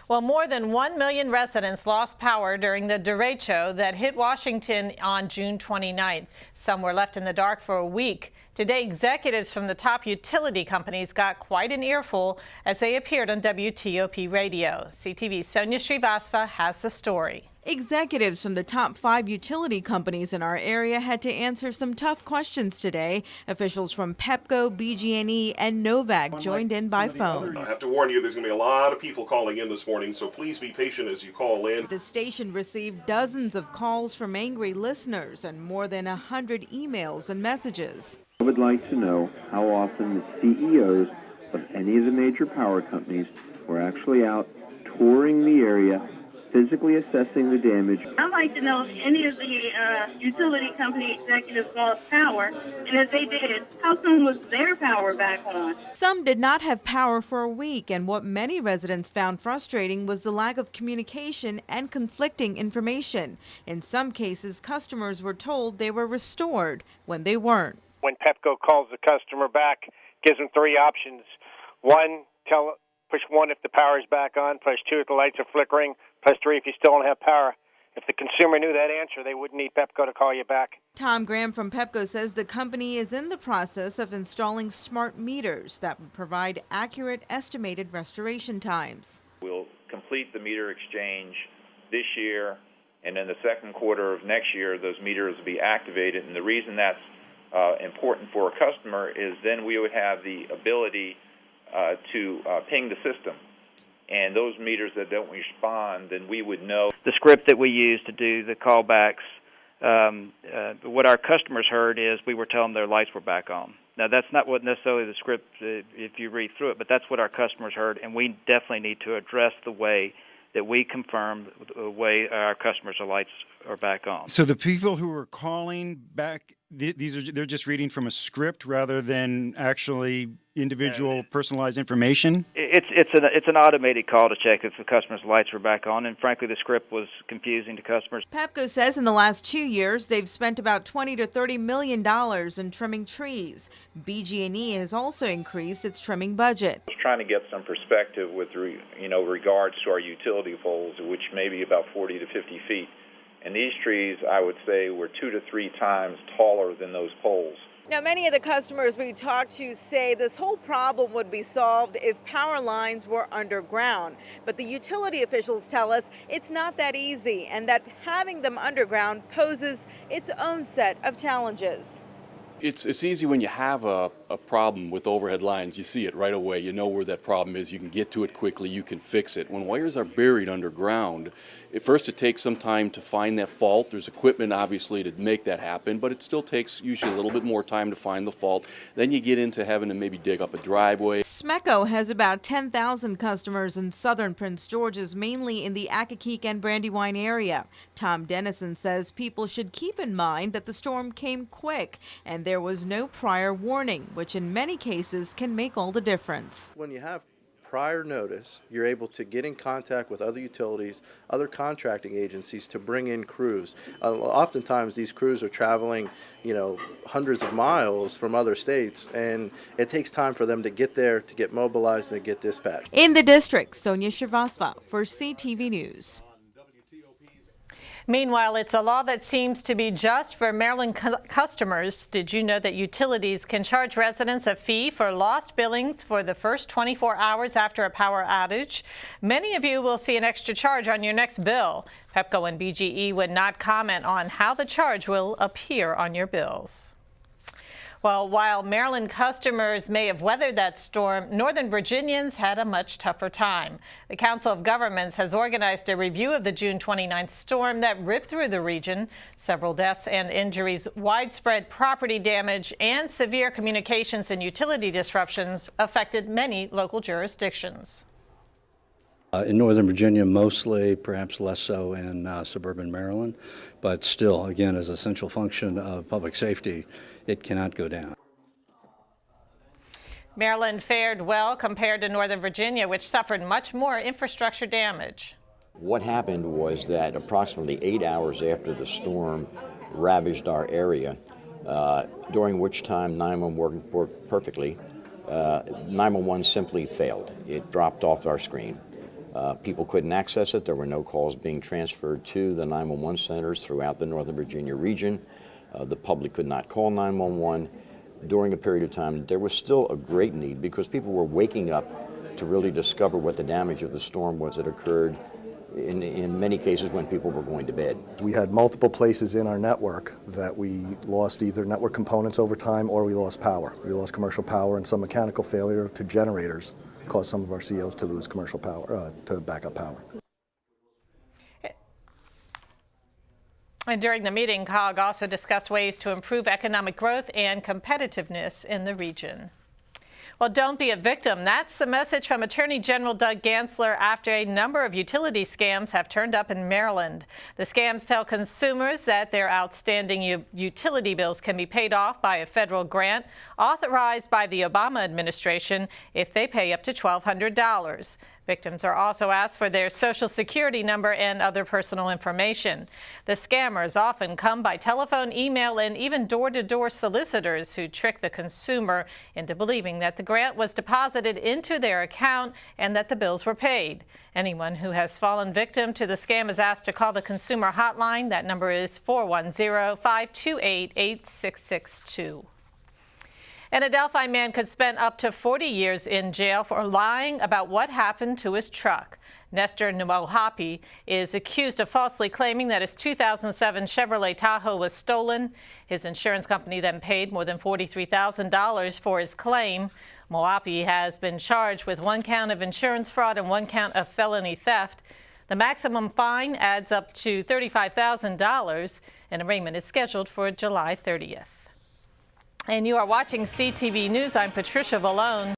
Well, more than 1 million residents lost power during the derecho that hit Washington on June 29th. Some were left in the dark for a week. Today, executives from the top utility companies got quite an earful as they appeared on WTOP radio. CTV's Sonia Srivastava has the story. Executives from the top 5 utility companies in our area had to answer some tough questions today. Officials from Pepco, BG&E, and Novak joined in by phone. I have to warn you, there's going to be a lot of people calling in this morning, so please be patient as you call in. The station received dozens of calls from angry listeners and more than 100 emails and messages. I would like to know how often the CEOs of any of the major power companies were actually out touring the area, physically assessing the damage. I'd like to know if any of the utility company executives lost power, and if they did, how soon was their power back on? Some did not have power for a week, and what many residents found frustrating was the lack of communication and conflicting information. In some cases, customers were told they were restored when they weren't. When Pepco calls the customer back, gives them 3 options. 1, push 1 if the power is back on, push 2 if the lights are flickering, push 3 if you still don't have power. If the consumer knew that answer, they wouldn't need Pepco to call you back. Tom Graham from Pepco says the company is in the process of installing smart meters that would provide accurate estimated restoration times. We'll complete the meter exchange this year, and in the second quarter of next year, those meters will be activated. And the reason that's important for a customer is then we would have the ability to ping the system. And those meters that don't respond, then we would know. The script that we use to do the callbacks, what our customers heard is we were telling them their lights were back on. Now, that's not what necessarily the script, if you read through it, but that's what our customers heard, and we definitely need to address the way that we confirm the way our customers' lights are back on. So the people who are calling back, they're just reading from a script rather than actually individual personalized information? It's an automated call to check if the customer's lights were back on, and frankly, the script was confusing to customers. Pepco says in the last 2 years, they've spent about $20 to $30 million in trimming trees. BG&E has also increased its trimming budget. I was trying to get some perspective with regards to our utility poles, which may be about 40 to 50 feet. And these trees, I would say, were 2 to 3 times taller than those poles. Now, many of the customers we talked to say this whole problem would be solved if power lines were underground. But the utility officials tell us it's not that easy and that having them underground poses its own set of challenges. It's easy when you have a problem with overhead lines. You see it right away. You know where that problem is. You can get to it quickly. You can fix it. When wires are buried underground, at first it takes some time to find that fault. There's equipment, obviously, to make that happen, but it still takes usually a little bit more time to find the fault. Then you get into having to maybe dig up a driveway. Smecco has about 10,000 customers in southern Prince George's, mainly in the Accokeek and Brandywine area. Tom Dennison says people should keep in mind that the storm came quick and there was no prior warning, which in many cases can make all the difference. When you have prior notice, you're able to get in contact with other utilities, other contracting agencies to bring in crews. Oftentimes these crews are traveling, hundreds of miles from other states, and it takes time for them to get there, to get mobilized, and to get dispatched. In the district, Sonia Srivastava for CTV News. Meanwhile, it's a law that seems to be just for Maryland customers. Did you know that utilities can charge residents a fee for lost billings for the first 24 hours after a power outage? Many of you will see an extra charge on your next bill. Pepco and BGE would not comment on how the charge will appear on your bills. Well, while Maryland customers may have weathered that storm, Northern Virginians had a much tougher time. The Council of Governments has organized a review of the June 29th storm that ripped through the region. Several deaths and injuries, widespread property damage, and severe communications and utility disruptions affected many local jurisdictions. In Northern Virginia, mostly, perhaps less so in suburban Maryland, but still, again, as an essential function of public safety, it cannot go down. Maryland fared well compared to Northern Virginia, which suffered much more infrastructure damage. What happened was that approximately 8 hours after the storm ravaged our area, during which time 911 worked perfectly, 911 simply failed. It dropped off our screen. People couldn't access it. There were no calls being transferred to the 911 centers throughout the Northern Virginia region. The public could not call 911 during a period of time. There was still a great need because people were waking up to really discover what the damage of the storm was that occurred in many cases when people were going to bed. We had multiple places in our network that we lost either network components over time or we lost power. We lost commercial power and some mechanical failure to generators caused some of our COs to lose commercial power, to backup power. And during the meeting, COG also discussed ways to improve economic growth and competitiveness in the region. Well, don't be a victim. That's the message from Attorney General Doug Gansler after a number of utility scams have turned up in Maryland. The scams tell consumers that their outstanding utility bills can be paid off by a federal grant authorized by the Obama administration if they pay up to $1,200. Victims are also asked for their Social Security number and other personal information. The scammers often come by telephone, email, and even door-to-door solicitors who trick the consumer into believing that the grant was deposited into their account and that the bills were paid. Anyone who has fallen victim to the scam is asked to call the consumer hotline. That number is 410-528-8662. An Adelphi man could spend up to 40 years in jail for lying about what happened to his truck. Nestor Numohapi is accused of falsely claiming that his 2007 Chevrolet Tahoe was stolen. His insurance company then paid more than $43,000 for his claim. Moapi has been charged with 1 count of insurance fraud and 1 count of felony theft. The maximum fine adds up to $35,000. An arraignment is scheduled for July 30th. And you are watching CTV News. I'm Patricia Vallone.